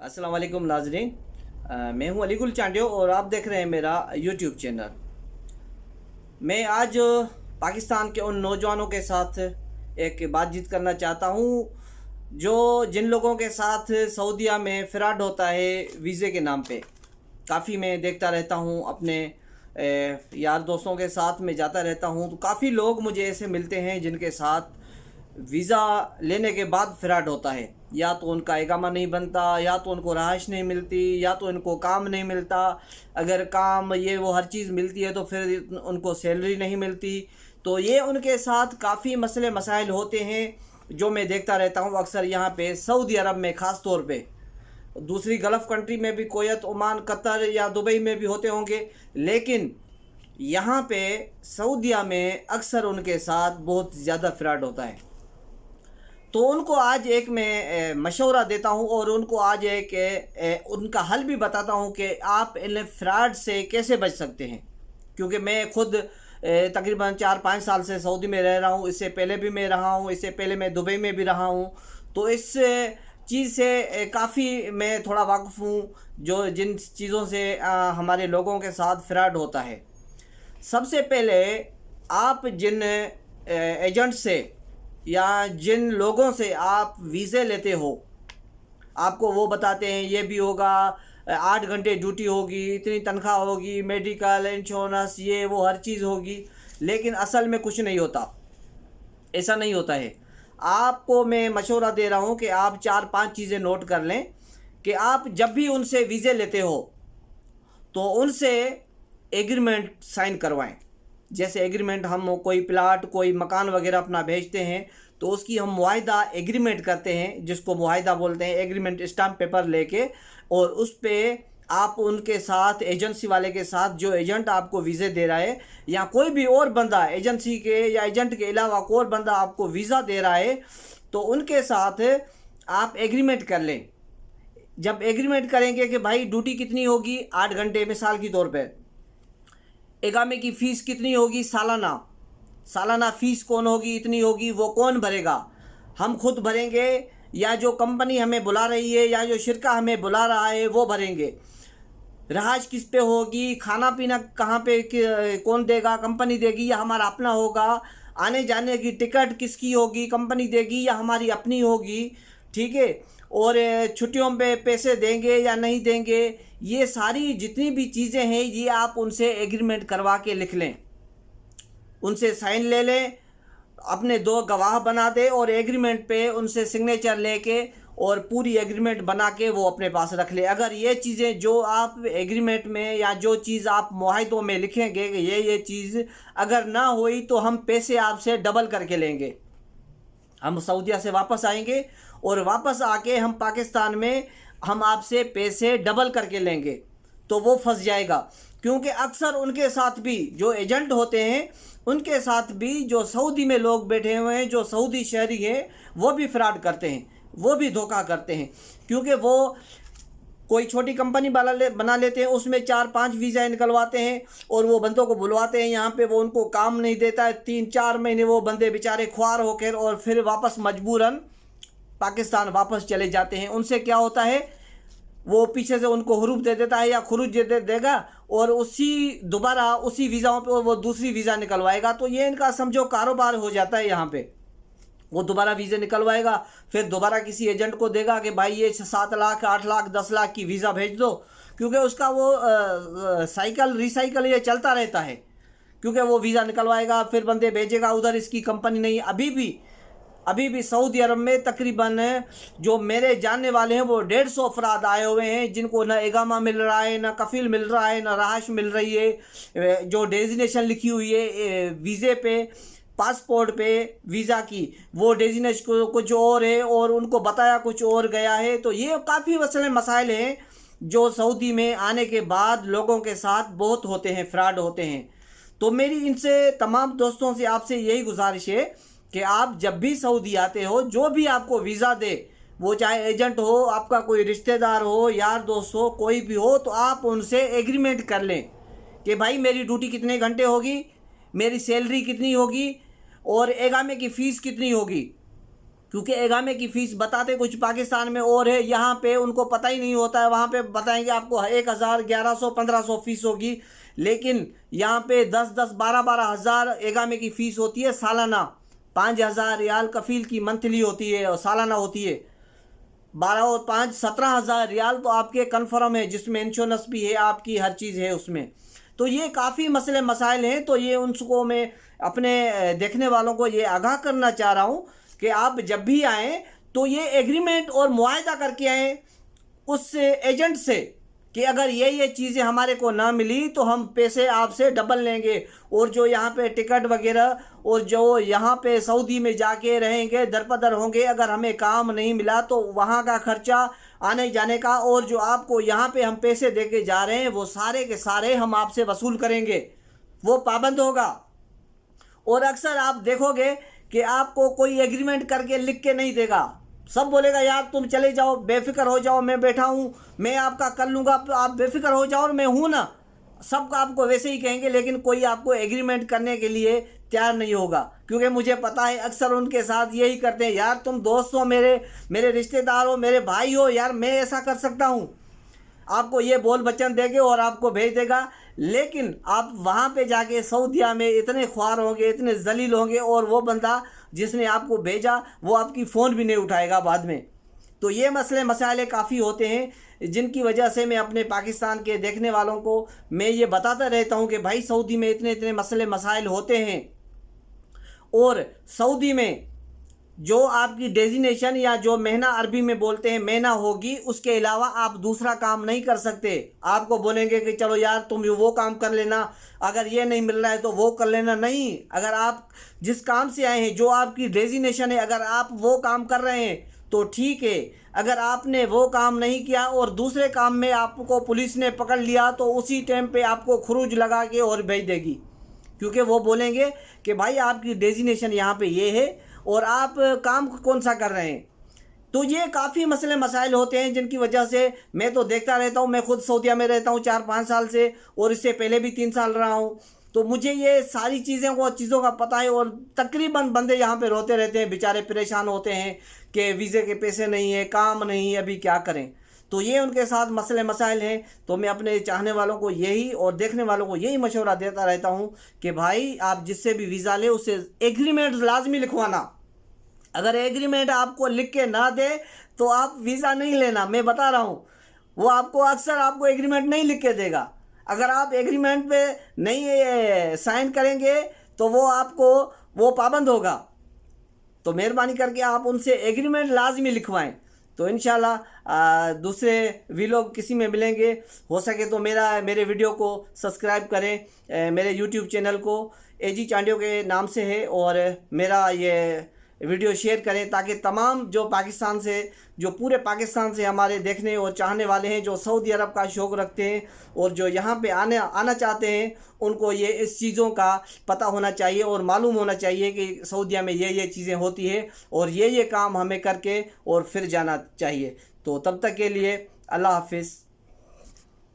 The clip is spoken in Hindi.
अस्सलाम वालेकुम नाजरीन। मैं हूं अलीगुल चांडियो और आप देख रहे हैं मेरा यूट्यूब चैनल। मैं आज पाकिस्तान के उन नौजवानों के साथ एक बातचीत करना चाहता हूं जो जिन लोगों के साथ सऊदीया में फ़्रॉड होता है वीज़े के नाम पे। काफ़ी मैं देखता रहता हूं, अपने यार दोस्तों के साथ में जाता रहता हूं, तो काफ़ी लोग मुझे ऐसे मिलते हैं जिनके साथ वीज़ा लेने के बाद फ़्रॉड होता है। या तो उनका इकामा नहीं बनता, या तो उनको रहाइश नहीं मिलती, या तो इनको काम नहीं मिलता। अगर काम ये वो हर चीज़ मिलती है तो फिर उनको सैलरी नहीं मिलती। तो ये उनके साथ काफ़ी मसले मसाइल होते हैं जो मैं देखता रहता हूँ अक्सर यहाँ पे सऊदी अरब में, ख़ास तौर पे। दूसरी गल्फ़ कंट्री में भी, कुवैत, ओमान, कतर या दुबई में भी होते होंगे, लेकिन यहाँ पे सऊदीया में अक्सर उनके साथ बहुत ज़्यादा फ़्रॉड होता है। तो उनको आज एक मैं मशवरा देता हूँ और उनको आज एक उनका हल भी बताता हूँ कि आप इन फ्रॉड से कैसे बच सकते हैं। क्योंकि मैं खुद तकरीबन 4-5 साल से सऊदी में रह रहा हूँ। इससे पहले भी मैं रहा हूँ, इससे पहले मैं दुबई में भी रहा हूँ। तो इस चीज़ से काफ़ी मैं थोड़ा वाकिफ़ हूँ, जो जिन चीज़ों से हमारे लोगों के साथ फ्रॉड होता है। सबसे पहले आप जिन एजेंट से या जिन लोगों से आप वीज़े लेते हो, आपको वो बताते हैं ये भी होगा, 8 घंटे ड्यूटी होगी, इतनी तनख्वाह होगी, मेडिकल इंश्योरेंस, ये वो हर चीज़ होगी, लेकिन असल में कुछ नहीं होता। ऐसा नहीं होता है। आपको मैं मशवरा दे रहा हूँ कि आप 4-5 चीज़ें नोट कर लें कि आप जब भी उनसे वीज़े लेते हो तो उनसे एग्रीमेंट साइन करवाएं। जैसे एग्रीमेंट, हम कोई प्लाट, कोई मकान वगैरह अपना भेजते हैं तो उसकी हम मुआहिदा एग्रीमेंट करते हैं, जिसको मुआहिदा बोलते हैं। एग्रीमेंट स्टाम्प पेपर लेके, और उस पर आप उनके साथ, एजेंसी वाले के साथ, जो एजेंट आपको वीज़े दे रहा है या कोई भी और बंदा एजेंसी के या एजेंट के अलावा कोई और बंदा आपको वीज़ा दे रहा है, तो उनके साथ आप एग्रीमेंट कर लें। जब एग्रीमेंट करेंगे कि भाई ड्यूटी कितनी होगी 8 घंटे मिसाल के तौर पर, इकामे की फ़ीस कितनी होगी सालाना, सालाना फ़ीस कौन होगी, इतनी होगी, वो कौन भरेगा, हम खुद भरेंगे या जो कंपनी हमें बुला रही है या जो शिरका हमें बुला रहा है वो भरेंगे, रहाइश किस पे होगी, खाना पीना कहाँ पे कौन देगा, कंपनी देगी या हमारा अपना होगा, आने जाने की टिकट किसकी होगी, कंपनी देगी या हमारी अपनी होगी, ठीक है, और छुट्टियों पे पैसे देंगे या नहीं देंगे। ये सारी जितनी भी चीज़ें हैं ये आप उनसे एग्रीमेंट करवा के लिख लें, उनसे साइन ले लें, अपने 2 गवाह बना दे और एग्रीमेंट पे उनसे सिग्नेचर लेके और पूरी एग्रीमेंट बना के वो अपने पास रख ले। अगर ये चीज़ें जो आप एग्रीमेंट में या जो चीज़ आप मुआहिदों में लिखेंगे कि ये चीज़ अगर ना हुई तो हम पैसे आपसे डबल करके लेंगे, हम सऊदीया से वापस आएंगे और वापस आके हम पाकिस्तान में हम आपसे पैसे डबल करके लेंगे, तो वो फंस जाएगा। क्योंकि अक्सर उनके साथ भी जो एजेंट होते हैं, उनके साथ भी जो सऊदी में लोग बैठे हुए हैं, जो सऊदी शहरी हैं, वो भी फ्रॉड करते हैं, वो भी धोखा करते हैं। क्योंकि वो कोई छोटी कंपनी बना लेते हैं, उसमें 4-5 वीज़ा निकलवाते हैं और वो बंदों को बुलवाते हैं यहाँ पे, वो उनको काम नहीं देता है। 3-4 महीने वो बंदे बेचारे ख्वार होकर और फिर वापस मजबूरन पाकिस्तान वापस चले जाते हैं। उनसे क्या होता है, वो पीछे से उनको हुरूप दे देता है या खुरूज दे देगा और दोबारा उसी वीज़ाओं पे वो दूसरी वीज़ा निकलवाएगा। तो ये इनका समझो कारोबार हो जाता है। यहाँ पे वो दोबारा वीज़े निकलवाएगा, फिर दोबारा किसी एजेंट को देगा कि भाई ये 7 लाख, 8 लाख, 10 लाख की वीज़ा भेज दो। क्योंकि उसका वो साइकिल रिसाइकल ये चलता रहता है। क्योंकि वो वीज़ा निकलवाएगा, फिर बंदे भेजेगा उधर, इसकी कंपनी नहीं। अभी भी सऊदी अरब में तकरीबन जो मेरे जानने वाले हैं वो 150 अफराद आए हुए हैं जिनको ना इकामा मिल रहा है, ना कफील मिल रहा है, ना रहाइश मिल रही है। जो डेजिनेशन लिखी हुई है वीज़े पे, पासपोर्ट पे वीज़ा की, वो डेजिनेशन कुछ और है और उनको बताया कुछ और गया है। तो ये काफ़ी मसले मसाइल हैं जो सऊदी में आने के बाद लोगों के साथ बहुत होते हैं, फ्रॉड होते हैं। तो मेरी इनसे, तमाम दोस्तों से, आपसे यही गुजारिश है कि आप जब भी सऊदी आते हो, जो भी आपको वीज़ा दे, वो चाहे एजेंट हो, आपका कोई रिश्तेदार हो, यार दोस्त हो, कोई भी हो, तो आप उनसे एग्रीमेंट कर लें कि भाई मेरी ड्यूटी कितने घंटे होगी, मेरी सैलरी कितनी होगी और इकामे की फ़ीस कितनी होगी। क्योंकि एगामे की फ़ीस बताते कुछ पाकिस्तान में और है, यहाँ पे उनको पता ही नहीं होता है। वहाँ पे बताएंगे आपको 1000, 1100, 1500 फ़ीस होगी, लेकिन यहाँ पे 10-10, 12-12 हज़ार एगामे की फ़ीस होती है सालाना। 5000 रियाल कफ़ील की मंथली होती है और सालाना होती है। 12 और 5 17,000 रियाल तो आपके कन्फर्म है, जिसमें इंश्योरेंस भी है, आपकी हर चीज़ है उसमें। तो ये काफ़ी मसले मसाइल हैं। तो ये उनको मैं अपने देखने वालों को ये आगाह करना चाह रहा हूँ कि आप जब भी आएँ तो ये एग्रीमेंट और मुआहदा करके आएँ उस एजेंट से कि अगर ये चीज़ें हमारे को ना मिली तो हम पैसे आपसे डबल लेंगे। और जो यहाँ पे टिकट वगैरह और जो यहाँ पे सऊदी में जाके रहेंगे, दरपदर होंगे, अगर हमें काम नहीं मिला तो वहाँ का खर्चा आने जाने का, और जो आपको यहाँ पे हम पैसे दे के जा रहे हैं वो सारे के सारे हम आपसे वसूल करेंगे, वो पाबंद होगा। और अक्सर आप देखोगे कि आपको कोई एग्रीमेंट करके लिख के नहीं देगा, सब बोलेगा यार तुम चले जाओ, बेफिक्र हो जाओ, मैं बैठा हूँ, मैं आपका कर लूँगा, आप बेफिक्र हो जाओ और मैं हूँ ना। सब आपको वैसे ही कहेंगे, लेकिन कोई आपको एग्रीमेंट करने के लिए तैयार नहीं होगा। क्योंकि मुझे पता है अक्सर उनके साथ यही करते हैं, यार तुम दोस्त हो, मेरे रिश्तेदार हो, मेरे भाई हो, यार मैं ऐसा कर सकता हूँ, आपको ये बोल वचन देंगे और आपको भेज देगा। लेकिन आप वहाँ पे जाके सऊदीया में इतने ख्वार होंगे, इतने जलील होंगे, और वो बंदा जिसने आपको भेजा वो आपकी फ़ोन भी नहीं उठाएगा बाद में। तो ये मसले मसाइल काफ़ी होते हैं, जिनकी वजह से मैं अपने पाकिस्तान के देखने वालों को मैं ये बताता रहता हूँ कि भाई सऊदी में इतने इतने मसले मसाइल होते हैं। और सऊदी में जो आपकी डेजिनेशन या जो महीना अरबी में बोलते हैं महीना होगी, उसके अलावा आप दूसरा काम नहीं कर सकते। आपको बोलेंगे कि चलो यार तुम वो काम कर लेना, अगर ये नहीं मिल रहा है तो वो कर लेना। नहीं, अगर आप जिस काम से आए हैं, जो आपकी डेजिनेशन है, अगर आप वो काम कर रहे हैं तो ठीक है। अगर आपने वो काम नहीं किया और दूसरे काम में आपको पुलिस ने पकड़ लिया तो उसी टाइम पे आपको खरूज लगा के और भेज देगी, क्योंकि वो बोलेंगे कि भाई आपकी डेजिनेशन यहाँ पे ये है और आप काम कौन सा कर रहे हैं। तो ये काफ़ी मसले मसाइल होते हैं, जिनकी वजह से मैं तो देखता रहता हूँ। मैं खुद सऊदीया में रहता हूँ 4-5 साल से, और इससे पहले भी 3 साल रहा हूँ। तो मुझे ये सारी चीज़ों का पता है। और तकरीबन बंदे यहाँ पे रोते रहते हैं, बेचारे परेशान होते हैं कि वीज़े के पैसे नहीं है, काम नहीं है, अभी क्या करें। तो ये उनके साथ मसले मसाइल हैं। तो मैं अपने चाहने वालों को यही और देखने वालों को यही मशवरा देता रहता हूँ कि भाई आप जिससे भी वीज़ा ले उससे एग्रीमेंट लाजमी लिखवाना। अगर एग्रीमेंट आपको लिख के ना दे तो आप वीज़ा नहीं लेना, मैं बता रहा हूँ। वो आपको अक्सर आपको एग्रीमेंट नहीं लिख के देगा। अगर आप एग्रीमेंट पे नहीं साइन करेंगे तो वो आपको वो पाबंद होगा। तो मेहरबानी करके आप उनसे एग्रीमेंट लाजमी लिखवाएं। तो इंशाल्लाह दूसरे वीलॉग किसी में मिलेंगे। हो सके तो मेरे वीडियो को सब्सक्राइब करें, मेरे यूट्यूब चैनल को एजी चांडियो के नाम से है, और मेरा ये वीडियो शेयर करें ताकि तमाम जो पाकिस्तान से, जो पूरे पाकिस्तान से हमारे देखने और चाहने वाले हैं, जो सऊदी अरब का शौक़ रखते हैं और जो यहाँ पे आना चाहते हैं, उनको ये इस चीज़ों का पता होना चाहिए और मालूम होना चाहिए कि सऊदीया में ये चीज़ें होती है और ये काम हमें करके और फिर जाना चाहिए। तो तब तक के लिए अल्लाह हाफिज़।